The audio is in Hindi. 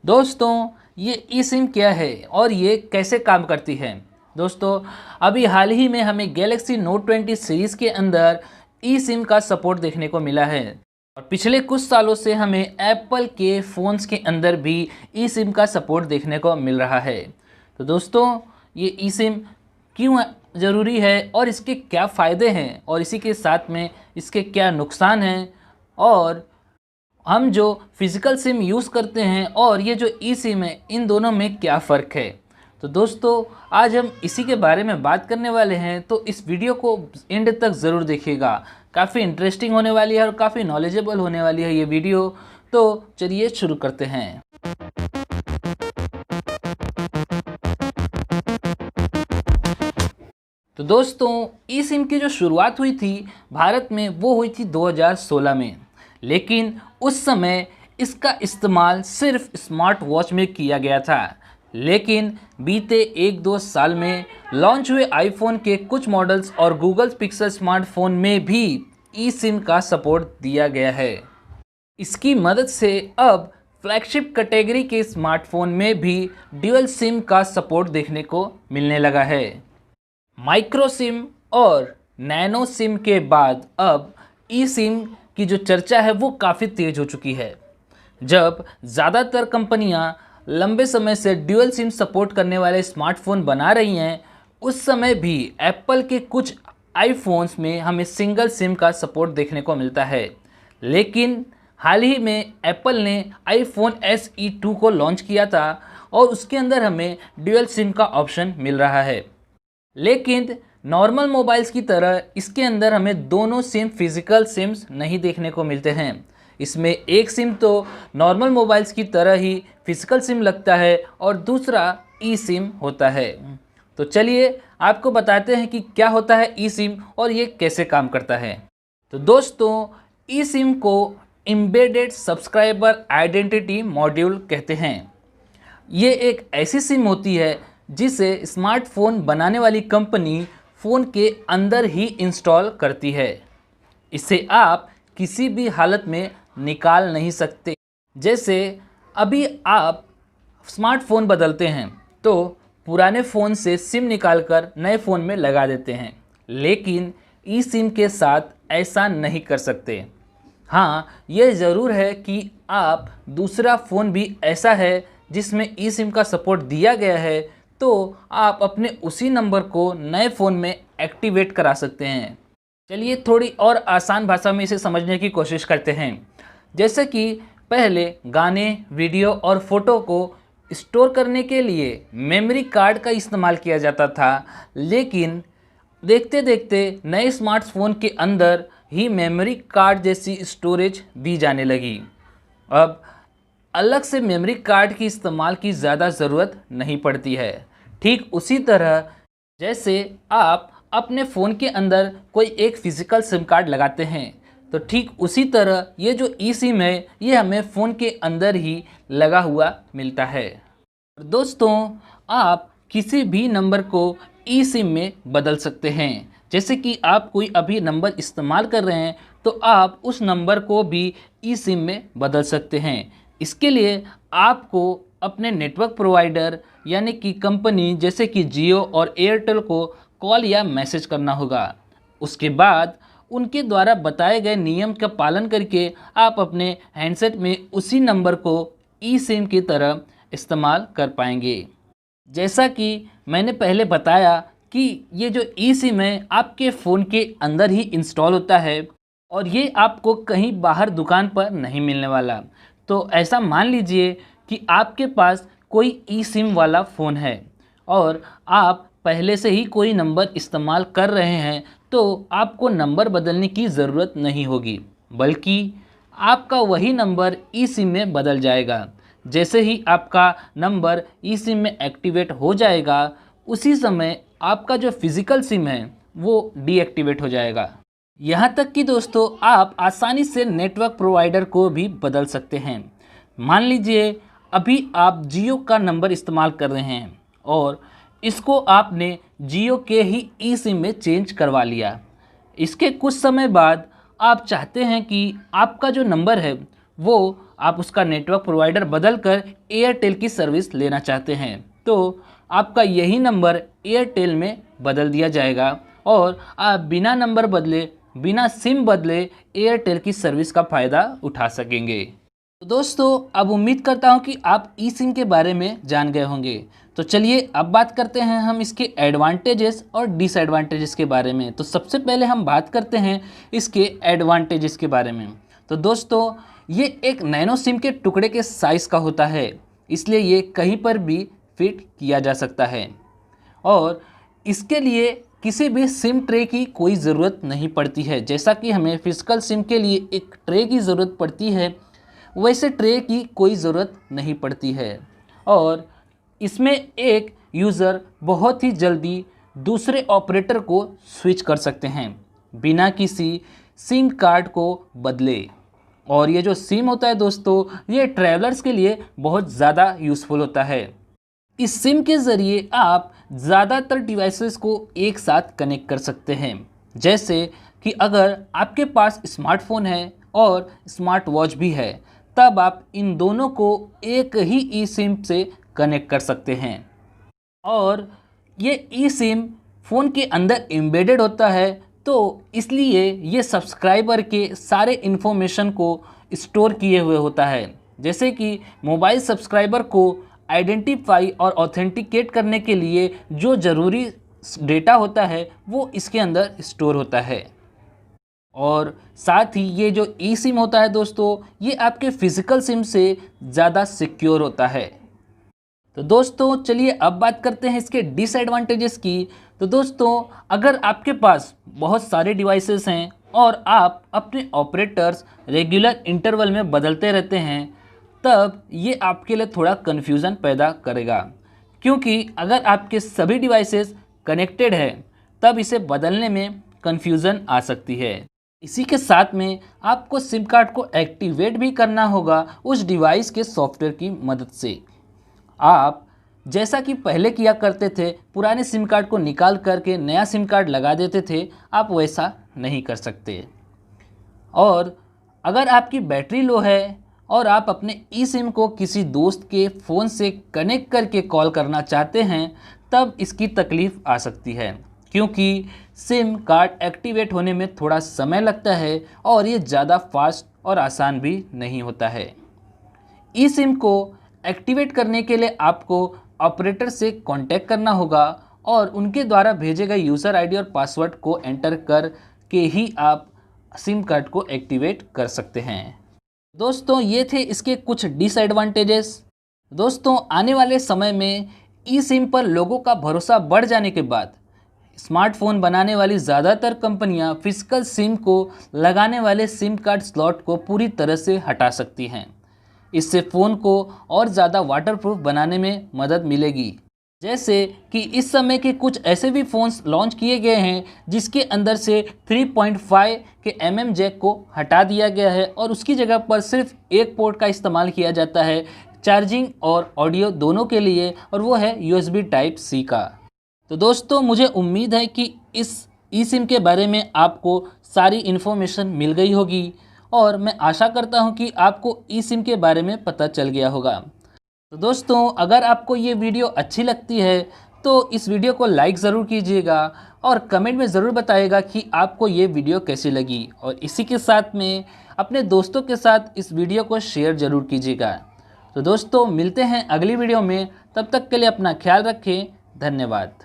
दोस्तों, ये ई सिम क्या है और ये कैसे काम करती है। दोस्तों, अभी हाल ही में हमें गैलेक्सी नोट 20 सीरीज़ के अंदर ई सिम का सपोर्ट देखने को मिला है और पिछले कुछ सालों से हमें एप्पल के फ़ोन्स के अंदर भी ई सिम का सपोर्ट देखने को मिल रहा है। तो दोस्तों, ये ई सिम क्यों ज़रूरी है और इसके क्या फ़ायदे हैं और इसी के साथ में इसके क्या नुकसान हैं, और हम जो फिज़िकल सिम यूज़ करते हैं और ये जो ई सिम है, इन दोनों में क्या फ़र्क है। तो दोस्तों, आज हम इसी के बारे में बात करने वाले हैं, तो इस वीडियो को एंड तक ज़रूर देखिएगा। काफ़ी इंटरेस्टिंग होने वाली है और काफ़ी नॉलेजेबल होने वाली है ये वीडियो। तो चलिए शुरू करते हैं। तो दोस्तों, ई सिम की जो शुरुआत हुई थी भारत में, वो हुई थी 2016 में। लेकिन उस समय इसका इस्तेमाल सिर्फ स्मार्ट वॉच में किया गया था। लेकिन बीते 1-2 साल में लॉन्च हुए आईफोन के कुछ मॉडल्स और गूगल पिक्सल स्मार्टफोन में भी ई सिम का सपोर्ट दिया गया है। इसकी मदद से अब फ्लैगशिप कैटेगरी के स्मार्टफोन में भी ड्यूअल सिम का सपोर्ट देखने को मिलने लगा है। माइक्रो सिम और नैनो सिम के बाद अब ई सिम की जो चर्चा है वो काफ़ी तेज़ हो चुकी है। जब ज़्यादातर कंपनियां लंबे समय से ड्यूअल सिम सपोर्ट करने वाले स्मार्टफोन बना रही हैं, उस समय भी एप्पल के कुछ आईफोन्स में हमें सिंगल सिम का सपोर्ट देखने को मिलता है। लेकिन हाल ही में एप्पल ने आईफोन SE 2 को लॉन्च किया था और उसके अंदर हमें ड्यूअल सिम का ऑप्शन मिल रहा है। लेकिन नॉर्मल मोबाइल्स की तरह इसके अंदर हमें दोनों सिम फिज़िकल सिम्स नहीं देखने को मिलते हैं। इसमें एक सिम तो नॉर्मल मोबाइल्स की तरह ही फिज़िकल सिम लगता है और दूसरा ई सिम होता है। तो चलिए आपको बताते हैं कि क्या होता है ई सिम और ये कैसे काम करता है। तो दोस्तों, ई सिम को एम्बेडेड सब्सक्राइबर आइडेंटिटी मॉड्यूल कहते हैं। ये एक ऐसी सिम होती है जिसे स्मार्टफोन बनाने वाली कंपनी फ़ोन के अंदर ही इंस्टॉल करती है। इसे आप किसी भी हालत में निकाल नहीं सकते। जैसे अभी आप स्मार्टफोन बदलते हैं तो पुराने फ़ोन से सिम निकालकर नए फ़ोन में लगा देते हैं, लेकिन ई सिम के साथ ऐसा नहीं कर सकते। हाँ, यह ज़रूर है कि आप दूसरा फ़ोन भी ऐसा है जिसमें ई सिम का सपोर्ट दिया गया है, तो आप अपने उसी नंबर को नए फ़ोन में एक्टिवेट करा सकते हैं। चलिए थोड़ी और आसान भाषा में इसे समझने की कोशिश करते हैं। जैसे कि पहले गाने, वीडियो और फ़ोटो को स्टोर करने के लिए मेमोरी कार्ड का इस्तेमाल किया जाता था, लेकिन देखते देखते नए स्मार्टफोन के अंदर ही मेमोरी कार्ड जैसी स्टोरेज दी जाने लगी। अब अलग से मेमोरी कार्ड की इस्तेमाल की ज़्यादा ज़रूरत नहीं पड़ती है। ठीक उसी तरह जैसे आप अपने फ़ोन के अंदर कोई एक फ़िज़िकल सिम कार्ड लगाते हैं, तो ठीक उसी तरह ये जो ई सिम है, ये हमें फ़ोन के अंदर ही लगा हुआ मिलता है। दोस्तों, आप किसी भी नंबर को ई सिम में बदल सकते हैं। जैसे कि आप कोई अभी नंबर इस्तेमाल कर रहे हैं, तो आप उस नंबर को भी ई सिम में बदल सकते हैं। इसके लिए आपको अपने नेटवर्क प्रोवाइडर यानी कि कंपनी जैसे कि जियो और एयरटेल को कॉल या मैसेज करना होगा। उसके बाद उनके द्वारा बताए गए नियम का पालन करके आप अपने हैंडसेट में उसी नंबर को ई सिम की तरह इस्तेमाल कर पाएंगे। जैसा कि मैंने पहले बताया कि ये जो ई सिम है आपके फ़ोन के अंदर ही इंस्टॉल होता है और ये आपको कहीं बाहर दुकान पर नहीं मिलने वाला। तो ऐसा मान लीजिए कि आपके पास कोई ई सिम वाला फ़ोन है और आप पहले से ही कोई नंबर इस्तेमाल कर रहे हैं, तो आपको नंबर बदलने की ज़रूरत नहीं होगी, बल्कि आपका वही नंबर ई सिम में बदल जाएगा। जैसे ही आपका नंबर ई सिम में एक्टिवेट हो जाएगा, उसी समय आपका जो फिज़िकल सिम है वो डीएक्टिवेट हो जाएगा। यहाँ तक कि दोस्तों, आप आसानी से नेटवर्क प्रोवाइडर को भी बदल सकते हैं। मान लीजिए अभी आप जियो का नंबर इस्तेमाल कर रहे हैं और इसको आपने जियो के ही ई सिम में चेंज करवा लिया। इसके कुछ समय बाद आप चाहते हैं कि आपका जो नंबर है वो आप उसका नेटवर्क प्रोवाइडर बदल कर एयरटेल की सर्विस लेना चाहते हैं तो आपका यही नंबर एयरटेल में बदल दिया जाएगा और आप बिना नंबर बदले, बिना सिम बदले एयरटेल की सर्विस का फ़ायदा उठा सकेंगे। तो दोस्तों अब उम्मीद करता हूँ कि आप ई सिम के बारे में जान गए होंगे। तो चलिए अब बात करते हैं हम इसके एडवांटेजेस और डिसएडवांटेजेस के बारे में। तो सबसे पहले हम बात करते हैं इसके एडवांटेजेस के बारे में। तो दोस्तों ये एक नैनो सिम के टुकड़े के साइज़ का होता है, इसलिए ये कहीं पर भी फिट किया जा सकता है और इसके लिए किसी भी सिम ट्रे की कोई ज़रूरत नहीं पड़ती है। जैसा कि हमें फिजिकल सिम के लिए एक ट्रे की ज़रूरत पड़ती है, वैसे ट्रे की कोई ज़रूरत नहीं पड़ती है और इसमें एक यूज़र बहुत ही जल्दी दूसरे ऑपरेटर को स्विच कर सकते हैं बिना किसी सिम कार्ड को बदले। और ये जो सिम होता है दोस्तों, ये ट्रैवलर्स के लिए बहुत ज़्यादा यूज़फुल होता है। इस सिम के ज़रिए आप ज़्यादातर डिवाइसेस को एक साथ कनेक्ट कर सकते हैं। जैसे कि अगर आपके पास स्मार्टफोन है और स्मार्ट वॉच भी है, तब आप इन दोनों को एक ही ई सिम से कनेक्ट कर सकते हैं और ये ई सिम फ़ोन के अंदर एम्बेडेड होता है, तो इसलिए ये सब्सक्राइबर के सारे इन्फॉर्मेशन को स्टोर किए हुए होता है। जैसे कि मोबाइल सब्सक्राइबर को आइडेंटिफाई और ऑथेंटिकेट करने के लिए जो ज़रूरी डेटा होता है वो इसके अंदर स्टोर होता है। और साथ ही ये जो ई सिम होता है दोस्तों, ये आपके फिज़िकल सिम से ज़्यादा सिक्योर होता है। तो दोस्तों चलिए अब बात करते हैं इसके डिसएडवांटेजेस की। तो दोस्तों अगर आपके पास बहुत सारे डिवाइसेस हैं और आप अपने ऑपरेटर्स रेगुलर इंटरवल में बदलते रहते हैं, तब ये आपके लिए थोड़ा कन्फ्यूज़न पैदा करेगा, क्योंकि अगर आपके सभी डिवाइसेस कनेक्टेड है तब इसे बदलने में कन्फ्यूज़न आ सकती है। इसी के साथ में आपको सिम कार्ड को एक्टिवेट भी करना होगा उस डिवाइस के सॉफ्टवेयर की मदद से। आप जैसा कि पहले किया करते थे, पुराने सिम कार्ड को निकाल करके नया सिम कार्ड लगा देते थे, आप वैसा नहीं कर सकते। और अगर आपकी बैटरी लो है और आप अपने ई सिम को किसी दोस्त के फ़ोन से कनेक्ट करके कॉल करना चाहते हैं, तब इसकी तकलीफ़ आ सकती है, क्योंकि सिम कार्ड एक्टिवेट होने में थोड़ा समय लगता है और ये ज़्यादा फास्ट और आसान भी नहीं होता है। ई सिम को एक्टिवेट करने के लिए आपको ऑपरेटर से कांटेक्ट करना होगा और उनके द्वारा भेजे गए यूज़र आईडी और पासवर्ड को एंटर कर के ही आप सिम कार्ड को एक्टिवेट कर सकते हैं। दोस्तों ये थे इसके कुछ डिसएडवांटेजेस। दोस्तों आने वाले समय में ई सिम पर लोगों का भरोसा बढ़ जाने के बाद स्मार्टफोन बनाने वाली ज़्यादातर कंपनियां फिजिकल सिम को लगाने वाले सिम कार्ड स्लॉट को पूरी तरह से हटा सकती हैं। इससे फ़ोन को और ज़्यादा वाटरप्रूफ बनाने में मदद मिलेगी। जैसे कि इस समय के कुछ ऐसे भी फ़ोन्स लॉन्च किए गए हैं जिसके अंदर से 3.5 के mm जैक को हटा दिया गया है और उसकी जगह पर सिर्फ एक पोर्ट का इस्तेमाल किया जाता है चार्जिंग और ऑडियो दोनों के लिए, और वो है USB Type-C का। तो दोस्तों मुझे उम्मीद है कि इस ई सिम के बारे में आपको सारी इन्फॉर्मेशन मिल गई होगी और मैं आशा करता हूं कि आपको ई सिम के बारे में पता चल गया होगा। तो दोस्तों अगर आपको ये वीडियो अच्छी लगती है तो इस वीडियो को लाइक ज़रूर कीजिएगा और कमेंट में ज़रूर बताइएगा कि आपको ये वीडियो कैसी लगी, और इसी के साथ में अपने दोस्तों के साथ इस वीडियो को शेयर ज़रूर कीजिएगा। तो दोस्तों मिलते हैं अगली वीडियो में, तब तक के लिए अपना ख्याल रखें। धन्यवाद।